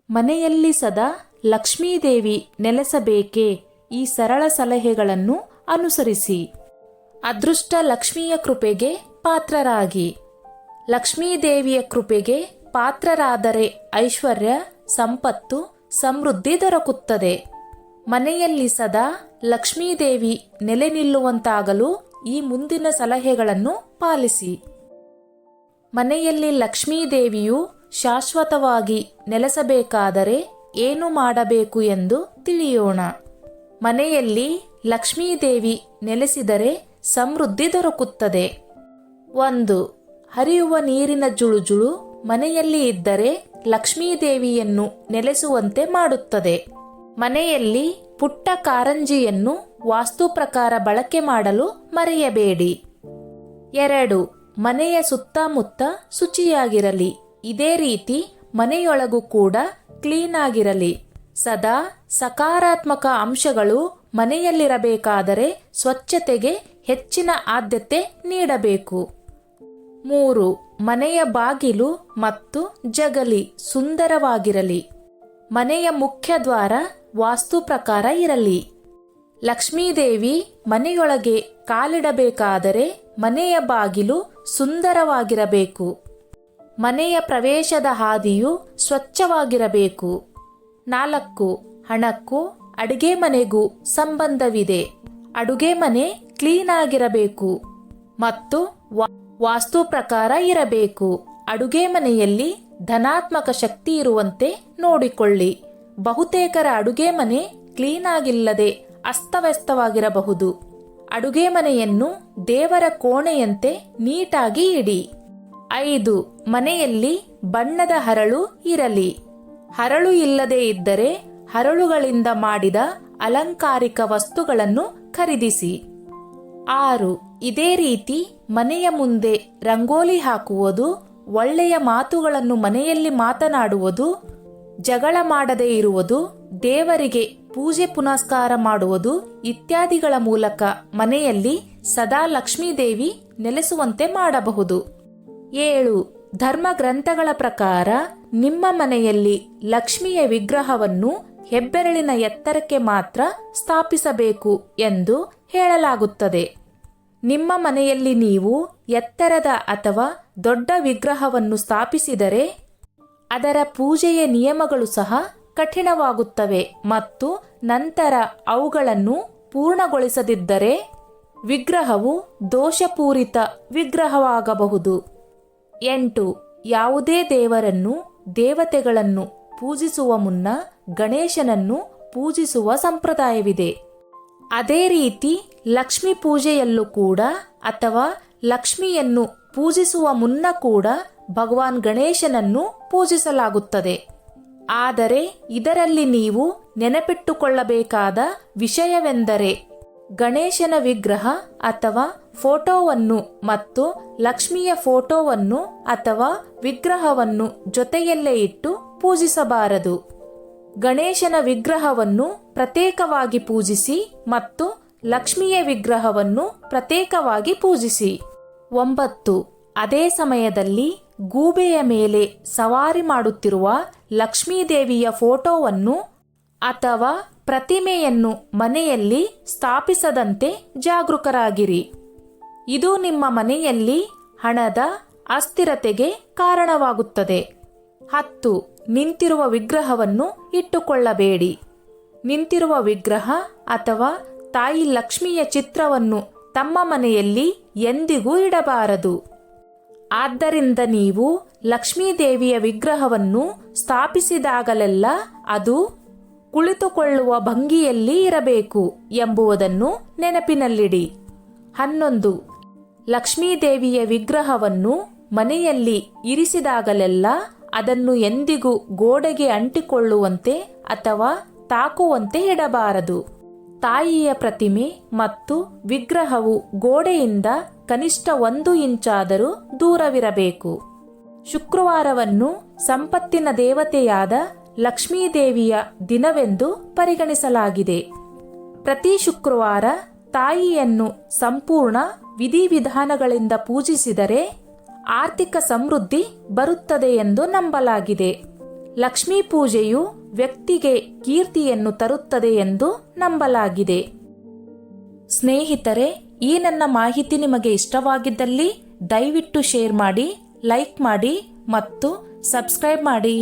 ಮನೆಯಲ್ಲಿ ಸದಾ ಲಕ್ಷ್ಮೀದೇವಿ ನೆಲೆಸಬೇಕೇ? ಈ ಸರಳ ಸಲಹೆಗಳನ್ನು ಅನುಸರಿಸಿ. ಅದೃಷ್ಟ ಲಕ್ಷ್ಮಿಯ ಕೃಪೆಗೆ ಪಾತ್ರರಾಗಿ. ಲಕ್ಷ್ಮೀದೇವಿಯ ಕೃಪೆಗೆ ಪಾತ್ರರಾದರೆ ಐಶ್ವರ್ಯ, ಸಂಪತ್ತು, ಸಮೃದ್ಧಿ ದೊರಕುತ್ತದೆ. ಮನೆಯಲ್ಲಿ ಸದಾ ಲಕ್ಷ್ಮೀದೇವಿ ನೆಲೆ ನಿಲ್ಲುವಂತಾಗಲು ಈ ಮುಂದಿನ ಸಲಹೆಗಳನ್ನು ಪಾಲಿಸಿ. ಮನೆಯಲ್ಲಿ ಲಕ್ಷ್ಮೀದೇವಿಯು ಶಾಶ್ವತವಾಗಿ ನೆಲೆಸಬೇಕಾದರೆ ಏನು ಮಾಡಬೇಕು ಎಂದು ತಿಳಿಯೋಣ. ಮನೆಯಲ್ಲಿ ಲಕ್ಷ್ಮೀದೇವಿ ನೆಲೆಸಿದರೆ ಸಮೃದ್ಧಿ ದೊರಕುತ್ತದೆ. 1. ಹರಿಯುವ ನೀರಿನ ಜುಳುಜುಳು ಮನೆಯಲ್ಲಿ ಇದ್ದರೆ ಲಕ್ಷ್ಮೀದೇವಿಯನ್ನು ನೆಲೆಸುವಂತೆ ಮಾಡುತ್ತದೆ. ಮನೆಯಲ್ಲಿ ಪುಟ್ಟ ಕಾರಂಜಿಯನ್ನು ವಾಸ್ತು ಪ್ರಕಾರ ಬಳಕೆ ಮಾಡಲು ಮರೆಯಬೇಡಿ. 2. ಮನೆಯ ಸುತ್ತಮುತ್ತ ಶುಚಿಯಾಗಿರಲಿ. ಇದೇ ರೀತಿ ಮನೆಯೊಳಗೂ ಕೂಡ ಕ್ಲೀನ್ ಆಗಿರಲಿ. ಸದಾ ಸಕಾರಾತ್ಮಕ ಅಂಶಗಳು ಮನೆಯಲ್ಲಿರಬೇಕಾದರೆ ಸ್ವಚ್ಛತೆಗೆ ಹೆಚ್ಚಿನ ಆದ್ಯತೆ ನೀಡಬೇಕು. 3. ಮನೆಯ ಬಾಗಿಲು ಮತ್ತು ಜಗಲಿ ಸುಂದರವಾಗಿರಲಿ. ಮನೆಯ ಮುಖ್ಯ ದ್ವಾರ ವಾಸ್ತು ಪ್ರಕಾರ ಇರಲಿ. ಲಕ್ಷ್ಮೀದೇವಿ ಮನೆಯೊಳಗೆ ಕಾಲಿಡಬೇಕಾದರೆ ಮನೆಯ ಬಾಗಿಲು ಸುಂದರವಾಗಿರಬೇಕು. ಮನೆಯ ಪ್ರವೇಶದ ಹಾದಿಯು ಸ್ವಚ್ಛವಾಗಿರಬೇಕು. 4. ಹಣಕ್ಕೂ ಅಡುಗೆ ಮನೆಗೂ ಸಂಬಂಧವಿದೆ. ಅಡುಗೆ ಮನೆ ಕ್ಲೀನ್ ಆಗಿರಬೇಕು ಮತ್ತು ವಾಸ್ತು ಪ್ರಕಾರ ಇರಬೇಕು. ಅಡುಗೆ ಮನೆಯಲ್ಲಿ ಧನಾತ್ಮಕ ಶಕ್ತಿ ಇರುವಂತೆ ನೋಡಿಕೊಳ್ಳಿ. ಬಹುತೇಕರ ಅಡುಗೆ ಮನೆ ಕ್ಲೀನ್ ಆಗಿಲ್ಲದೆ ಅಸ್ತವ್ಯಸ್ತವಾಗಿರಬಹುದು. ಅಡುಗೆ ಮನೆಯನ್ನು ದೇವರ ಕೋಣೆಯಂತೆ ನೀಟಾಗಿ ಇಡಿ. 5. ಮನೆಯಲ್ಲಿ ಬಣ್ಣದ ಹರಳು ಇರಲಿ. ಹರಳು ಇಲ್ಲದೆ ಇದ್ದರೆ ಹರಳುಗಳಿಂದ ಮಾಡಿದ ಅಲಂಕಾರಿಕ ವಸ್ತುಗಳನ್ನು ಖರೀದಿಸಿ. 6. ಇದೇ ರೀತಿ ಮನೆಯ ಮುಂದೆ ರಂಗೋಲಿ ಹಾಕುವುದು, ಒಳ್ಳೆಯ ಮಾತುಗಳನ್ನು ಮನೆಯಲ್ಲಿ ಮಾತನಾಡುವುದು, ಜಗಳ ಮಾಡದೇ ಇರುವುದು, ದೇವರಿಗೆ ಪೂಜೆ ಪುನಸ್ಕಾರ ಮಾಡುವುದು ಇತ್ಯಾದಿಗಳ ಮೂಲಕ ಮನೆಯಲ್ಲಿ ಸದಾ ಲಕ್ಷ್ಮೀದೇವಿ ನೆಲೆಸುವಂತೆ ಮಾಡಬಹುದು. 7. ಧರ್ಮ ಗ್ರಂಥಗಳ ಪ್ರಕಾರ ನಿಮ್ಮ ಮನೆಯಲ್ಲಿ ಲಕ್ಷ್ಮಿಯ ವಿಗ್ರಹವನ್ನು ಹೆಬ್ಬೆರಳಿನ ಎತ್ತರಕ್ಕೆ ಮಾತ್ರ ಸ್ಥಾಪಿಸಬೇಕು ಎಂದು ಹೇಳಲಾಗುತ್ತದೆ. ನಿಮ್ಮ ಮನೆಯಲ್ಲಿ ನೀವು ಎತ್ತರದ ಅಥವಾ ದೊಡ್ಡ ವಿಗ್ರಹವನ್ನು ಸ್ಥಾಪಿಸಿದರೆ ಅದರ ಪೂಜೆಯ ನಿಯಮಗಳು ಸಹ ಕಠಿಣವಾಗುತ್ತವೆ ಮತ್ತು ನಂತರ ಅವುಗಳನ್ನು ಪೂರ್ಣಗೊಳಿಸದಿದ್ದರೆ ವಿಗ್ರಹವು ದೋಷಪೂರಿತ ವಿಗ್ರಹವಾಗಬಹುದು. 8. ಯಾವುದೇ ದೇವರನ್ನು ದೇವತೆಗಳನ್ನು ಪೂಜಿಸುವ ಮುನ್ನ ಗಣೇಶನನ್ನು ಪೂಜಿಸುವ ಸಂಪ್ರದಾಯವಿದೆ. ಅದೇ ರೀತಿ ಲಕ್ಷ್ಮೀ ಪೂಜೆಯಲ್ಲೂ ಕೂಡ ಅಥವಾ ಲಕ್ಷ್ಮಿಯನ್ನು ಪೂಜಿಸುವ ಮುನ್ನ ಕೂಡ ಭಗವಾನ್ ಗಣೇಶನನ್ನು ಪೂಜಿಸಲಾಗುತ್ತದೆ. ಆದರೆ ಇದರಲ್ಲಿ ನೀವು ನೆನಪಿಟ್ಟುಕೊಳ್ಳಬೇಕಾದ ವಿಷಯವೆಂದರೆ ಗಣೇಶನ ವಿಗ್ರಹ ಅಥವಾ ಫೋಟೋವನ್ನು ಮತ್ತು ಲಕ್ಷ್ಮಿಯ ಫೋಟೋವನ್ನು ಅಥವಾ ವಿಗ್ರಹವನ್ನು ಜೊತೆಯಲ್ಲೇ ಇಟ್ಟು ಪೂಜಿಸಬಾರದು. ಗಣೇಶನ ವಿಗ್ರಹವನ್ನು ಪ್ರತ್ಯೇಕವಾಗಿ ಪೂಜಿಸಿ ಮತ್ತು ಲಕ್ಷ್ಮಿಯ ವಿಗ್ರಹವನ್ನು ಪ್ರತ್ಯೇಕವಾಗಿ ಪೂಜಿಸಿ. 9. ಅದೇ ಸಮಯದಲ್ಲಿ ಗೂಬೆಯ ಮೇಲೆ ಸವಾರಿ ಮಾಡುತ್ತಿರುವ ಲಕ್ಷ್ಮೀದೇವಿಯ ಫೋಟೋವನ್ನು ಅಥವಾ ಪ್ರತಿಮೆಯನ್ನು ಮನೆಯಲ್ಲಿ ಸ್ಥಾಪಿಸದಂತೆ ಜಾಗರೂಕರಾಗಿರಿ. ಇದು ನಿಮ್ಮ ಮನೆಯಲ್ಲಿ ಹಣದ ಅಸ್ಥಿರತೆಗೆ ಕಾರಣವಾಗುತ್ತದೆ. 10. ನಿಂತಿರುವ ವಿಗ್ರಹವನ್ನು ಇಟ್ಟುಕೊಳ್ಳಬೇಡಿ. ನಿಂತಿರುವ ವಿಗ್ರಹ ಅಥವಾ ತಾಯಿ ಲಕ್ಷ್ಮಿಯ ಚಿತ್ರವನ್ನು ತಮ್ಮ ಮನೆಯಲ್ಲಿ ಎಂದಿಗೂ ಇಡಬಾರದು. ಆದ್ದರಿಂದ ನೀವು ಲಕ್ಷ್ಮೀದೇವಿಯ ವಿಗ್ರಹವನ್ನು ಸ್ಥಾಪಿಸಿದಾಗಲೆಲ್ಲ ಅದು ಕುಳಿತುಕೊಳ್ಳುವ ಭಂಗಿಯಲ್ಲಿ ಇರಬೇಕು ಎಂಬುದನ್ನು ನೆನಪಿನಲ್ಲಿಡಿ. 11. ಲಕ್ಷ್ಮೀದೇವಿಯ ವಿಗ್ರಹವನ್ನು ಮನೆಯಲ್ಲಿ ಇರಿಸಿದಾಗಲೆಲ್ಲ ಅದನ್ನು ಎಂದಿಗೂ ಗೋಡೆಗೆ ಅಂಟಿಕೊಳ್ಳುವಂತೆ ಅಥವಾ ತಾಕುವಂತೆ ಇಡಬಾರದು. ತಾಯಿಯ ಪ್ರತಿಮೆ ಮತ್ತು ವಿಗ್ರಹವು ಗೋಡೆಯಿಂದ ಕನಿಷ್ಠ 1 ಇಂಚಾದರೂ ದೂರವಿರಬೇಕು. ಶುಕ್ರವಾರವನ್ನು ಸಂಪತ್ತಿನ ದೇವತೆಯಾದ ಲಕ್ಷ್ಮೀದೇವಿಯ ದಿನವೆಂದು ಪರಿಗಣಿಸಲಾಗಿದೆ. ಪ್ರತಿ ಶುಕ್ರವಾರ ತಾಯಿಯನ್ನು ಸಂಪೂರ್ಣ ವಿಧಿವಿಧಾನಗಳಿಂದ ಪೂಜಿಸಿದರೆ ಆರ್ಥಿಕ ಸಮೃದ್ಧಿ ಬರುತ್ತದೆ ಎಂದು ನಂಬಲಾಗಿದೆ. ಲಕ್ಷ್ಮೀ ಪೂಜೆಯು ವ್ಯಕ್ತಿಗೆ ಕೀರ್ತಿಯನ್ನು ತರುತ್ತದೆ ಎಂದು ನಂಬಲಾಗಿದೆ. ಸ್ನೇಹಿತರೆ, ಈ ನನ್ನ ಮಾಹಿತಿ ನಿಮಗೆ ಇಷ್ಟವಾಗಿದ್ದಲ್ಲಿ ದಯವಿಟ್ಟು ಶೇರ್ ಮಾಡಿ, ಲೈಕ್ ಮಾಡಿ ಮತ್ತು ಸಬ್ಸ್ಕ್ರೈಬ್ ಮಾಡಿ.